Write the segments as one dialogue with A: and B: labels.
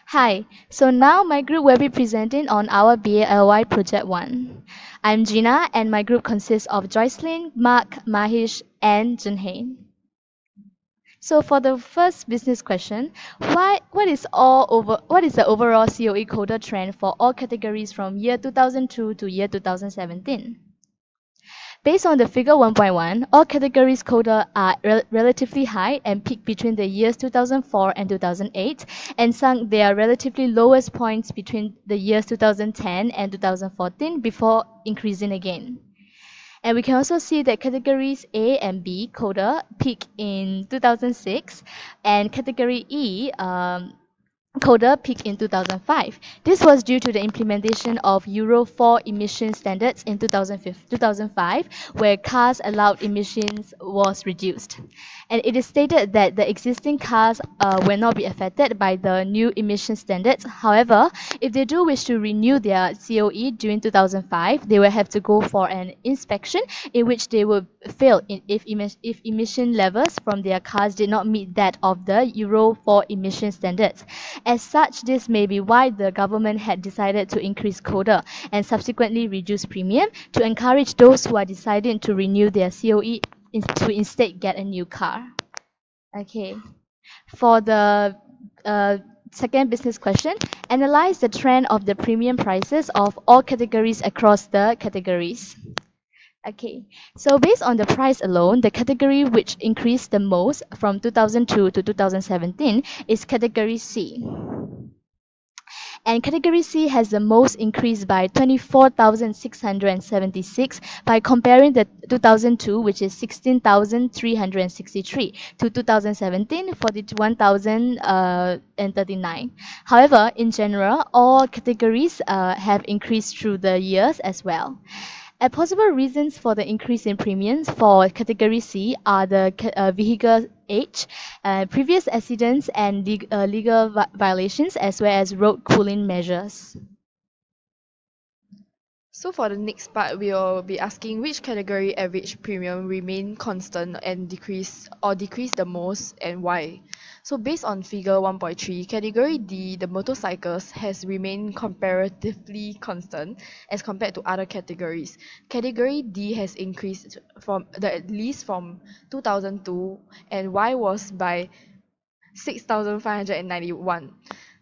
A: Hi, so now my group will be presenting on our BALY Project 1. I'm Gina and my group consists of Joycelyn, Mark, Mahish, and Junhei. So for the first business question, what is the overall COE quota trend for all categories from year 2002 to year 2017? Based on the figure 1.1, all categories quota are relatively high and peak between the years 2004 and 2008 and sunk their relatively lowest points between the years 2010 and 2014 before increasing again. And we can also see that categories A and B quota peak in 2006 and category E quota peaked in 2005. This was due to the implementation of Euro 4 emission standards in 2005, where cars allowed emissions was reduced. And it is stated that the existing cars will not be affected by the new emission standards. However, if they do wish to renew their COE during 2005, they will have to go for an inspection in which they will fail if emission levels from their cars did not meet that of the Euro 4 emission standards. As such, this may be why the government had decided to increase quota and subsequently reduce premium to encourage those who are deciding to renew their COE to instead get a new car. Okay, for the uh, second business question, analyze the trend of the premium prices of all categories across the categories. Okay, so based on the price alone, the category which increased the most from 2002 to 2017 is category C. And category C has the most increase by 24,676 by comparing the 2002, which is 16,363, to 2017, 41,039. However, in general, all categories have increased through the years as well. Possible reasons for the increase in premiums for category C are the vehicle age, previous accidents and legal violations, as well as road cooling measures.
B: So for the next part, we will be asking which category average premium remain constant and decrease the most and why. So based on figure 1.3, category D, the motorcycles has remained comparatively constant as compared to other categories. Category D has increased from at least from 2002 and Y was by 6,591.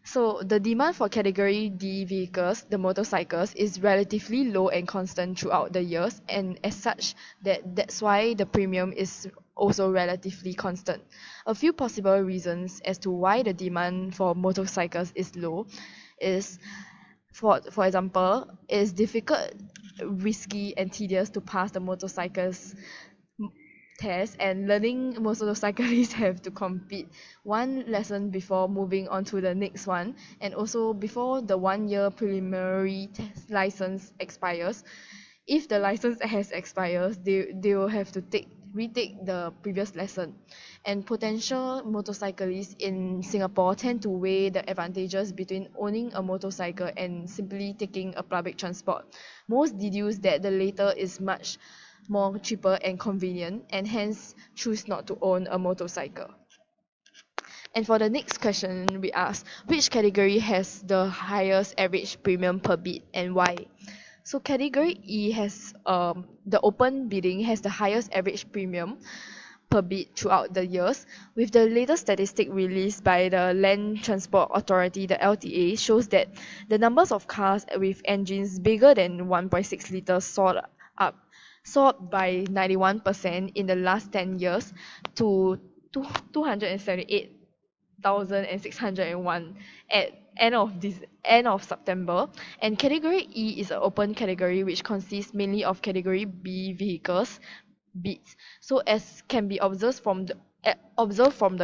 B: So the demand for category D vehicles, the motorcycles, is relatively low and constant throughout the years, and as such, that's why the premium is also relatively constant. A few possible reasons as to why the demand for motorcycles is low is, for example, it is difficult, risky, and tedious to pass the motorcycles test, and learning most of the cyclists have to complete one lesson before moving on to the next one, and also before the 1 year preliminary test license expires. If the license has expires, they will have to retake the previous lesson. And potential motorcyclists in Singapore tend to weigh the advantages between owning a motorcycle and simply taking a public transport. Most deduce that the latter is much more cheaper and convenient, and hence choose not to own a motorcycle. And for the next question, we ask which category has the highest average premium per bid and why. So category E has the open bidding has the highest average premium per bid throughout the years, with the latest statistic released by the Land Transport Authority, the LTA, shows that the numbers of cars with engines bigger than 1.6 liters soared by 91% in the last 10 years to 278,601 at end of September. And category E is an open category which consists mainly of category B vehicles bids. So as can be observed from the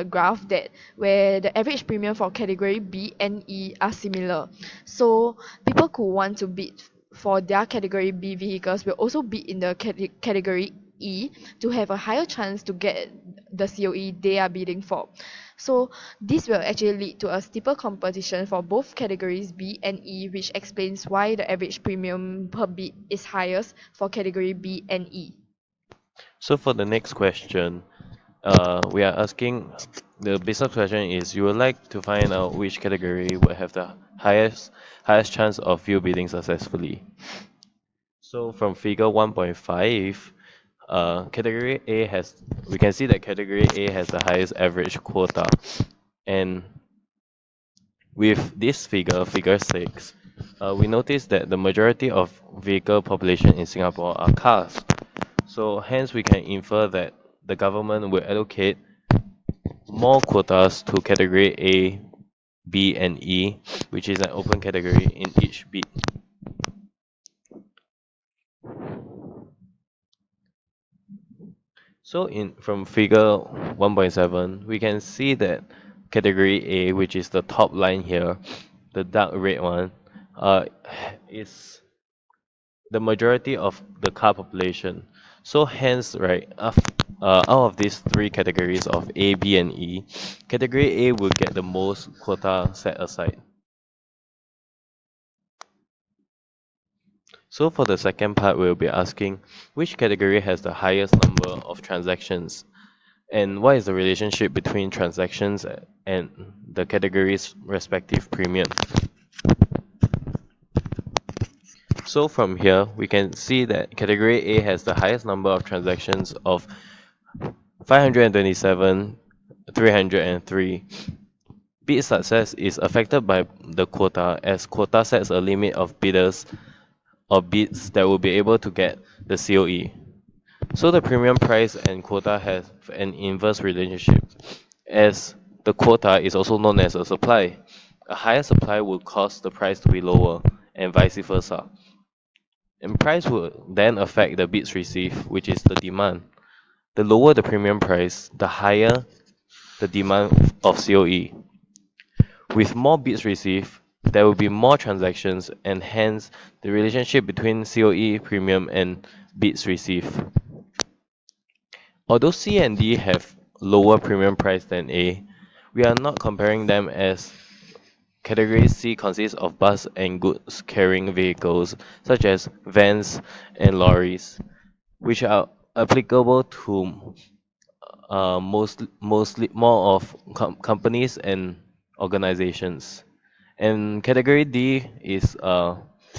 B: graph that where the average premium for category B and E are similar. So people who want to bid for their category B vehicles will also bid in the category E to have a higher chance to get the COE they are bidding for. So this will actually lead to a steeper competition for both categories B and E, which explains why the average premium per bid is highest for category B and E.
C: So for the next question, we are asking the business question is you would like to find out which category would have the highest chance of you bidding successfully. So from figure 1.5, category A has we can see that category A has the highest average quota, and with this figure, figure 6, we notice that the majority of vehicle population in Singapore are cars. So hence we can infer that the government will allocate more quotas to category A, B, and E, which is an open category in each bid. So in from figure 1.7, we can see that category A, which is the top line here, the dark red one, uh, is the majority of the car population. So hence, right, out of these three categories of A, B, and E, category A will get the most quota set aside. So for the second part, we'll be asking which category has the highest number of transactions and what is the relationship between transactions and the category's respective premium. So from here, we can see that category A has the highest number of transactions of 527, 303. Bid success is affected by the quota as quota sets a limit of bidders or bids that will be able to get the COE. So the premium price and quota have an inverse relationship, as the quota is also known as a supply. A higher supply will cause the price to be lower, and vice versa. And price will then affect the bids received, which is the demand. The lower the premium price, the higher the demand of COE. With more bids received, there will be more transactions, and hence the relationship between COE premium and bids received. Although C and D have lower premium price than A, we are not comparing them as category C consists of bus and goods carrying vehicles such as vans and lorries, which are applicable to mostly more of companies and organizations. And category D is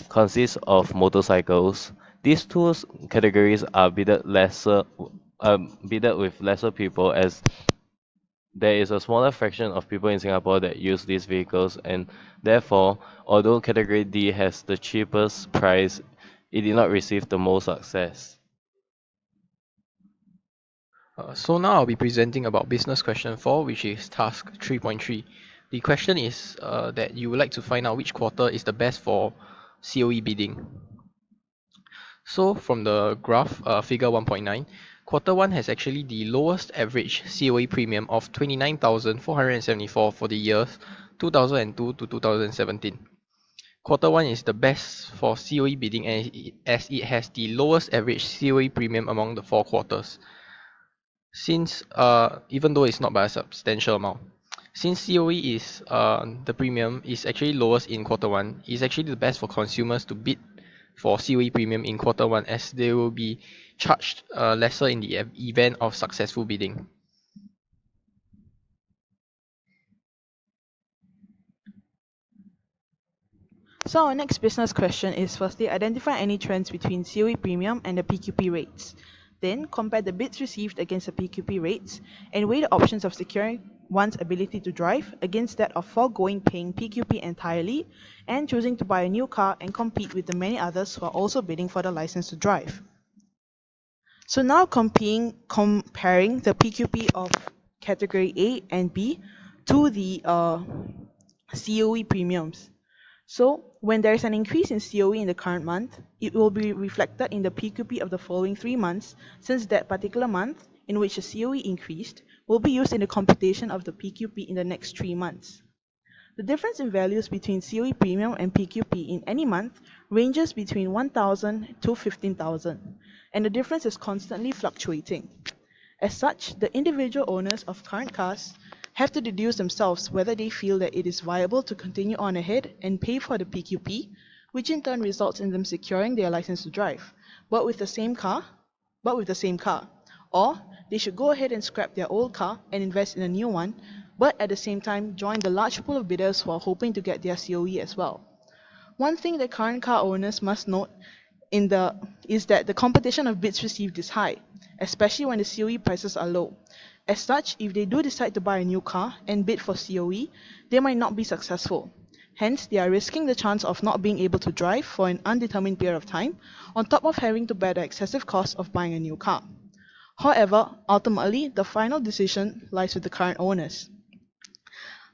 C: consists of motorcycles. These two categories are bidded with lesser people as there is a smaller fraction of people in Singapore that use these vehicles, and therefore, although category D has the cheapest price, it did not receive the most success.
D: So now I'll be presenting about business question 4, which is task 3.3. The question is that you would like to find out which quarter is the best for COE bidding. So from the graph, figure 1.9, quarter 1 has actually the lowest average COE premium of 29,474 for the years 2002 to 2017. Quarter 1 is the best for COE bidding as it has the lowest average COE premium among the 4 quarters. Since even though it's not by a substantial amount, since COE is the premium is actually lowest in quarter 1, it's actually the best for consumers to bid for COE premium in quarter 1 as they will be charged lesser in the event of successful bidding.
E: So our next business question is firstly identify any trends between COE premium and the PQP rates. Then compare the bids received against the PQP rates and weigh the options of securing one's ability to drive against that of foregoing paying PQP entirely and choosing to buy a new car and compete with the many others who are also bidding for the license to drive. So now comparing the PQP of category A and B to the COE premiums. So when there is an increase in COE in the current month, it will be reflected in the PQP of the following 3 months, since that particular month in which the COE increased will be used in the computation of the PQP in the next 3 months. The difference in values between COE premium and PQP in any month ranges between 1,000 to 15,000, and the difference is constantly fluctuating. As such, the individual owners of current cars have to deduce themselves whether they feel that it is viable to continue on ahead and pay for the PQP, which in turn results in them securing their license to drive, but with the same car, or they should go ahead and scrap their old car and invest in a new one, but at the same time join the large pool of bidders who are hoping to get their COE as well. One thing that current car owners must note is that the competition of bids received is high, especially when the COE prices are low. As such, if they do decide to buy a new car and bid for COE, they might not be successful. Hence, they are risking the chance of not being able to drive for an undetermined period of time, on top of having to bear the excessive cost of buying a new car. However, ultimately, the final decision lies with the current owners.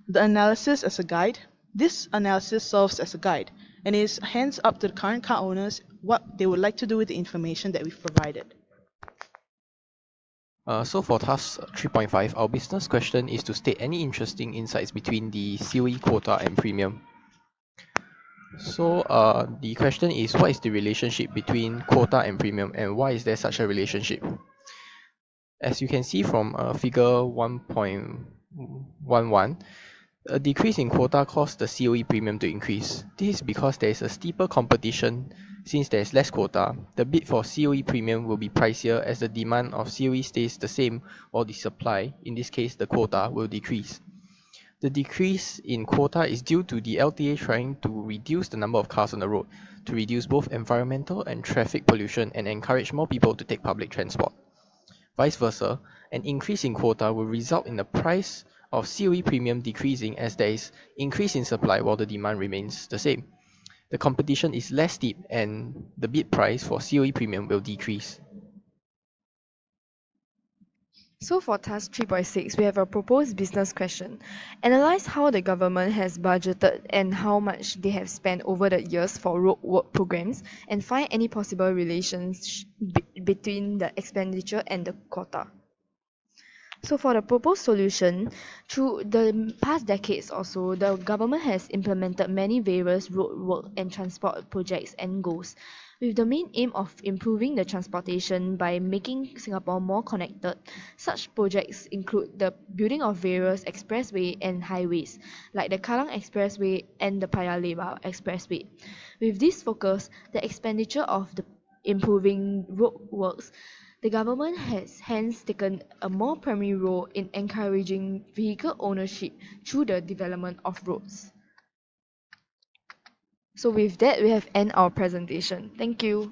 E: The analysis as a guide. This analysis serves as a guide and is hence up to the current car owners what they would like to do with the information that we've provided.
D: So for task 3.5, our business question is to state any interesting insights between the COE quota and premium. So the question is, what is the relationship between quota and premium, and why is there such a relationship? As you can see from figure 1.11, a decrease in quota caused the COE premium to increase. This is because there is a steeper competition. Since there is less quota, the bid for COE premium will be pricier as the demand of COE stays the same while the supply, in this case the quota, will decrease. The decrease in quota is due to the LTA trying to reduce the number of cars on the road to reduce both environmental and traffic pollution and encourage more people to take public transport. Vice versa, an increase in quota will result in the price of COE premium decreasing as there is increase in supply while the demand remains the same. The competition is less steep and the bid price for COE premium will decrease.
B: So for task 3.6, we have a proposed business question. Analyze how the government has budgeted and how much they have spent over the years for road work programs and find any possible relations between the expenditure and the quota. So for the proposed solution, through the past decades or so, the government has implemented many various road work and transport projects and goals, with the main aim of improving the transportation by making Singapore more connected. Such projects include the building of various expressway and highways, like the Kallang Expressway and the Paya Lebar Expressway. With this focus, the expenditure of the improving road works, the government has hence taken a more primary role in encouraging vehicle ownership through the development of roads. So with that, we have end our presentation. Thank you.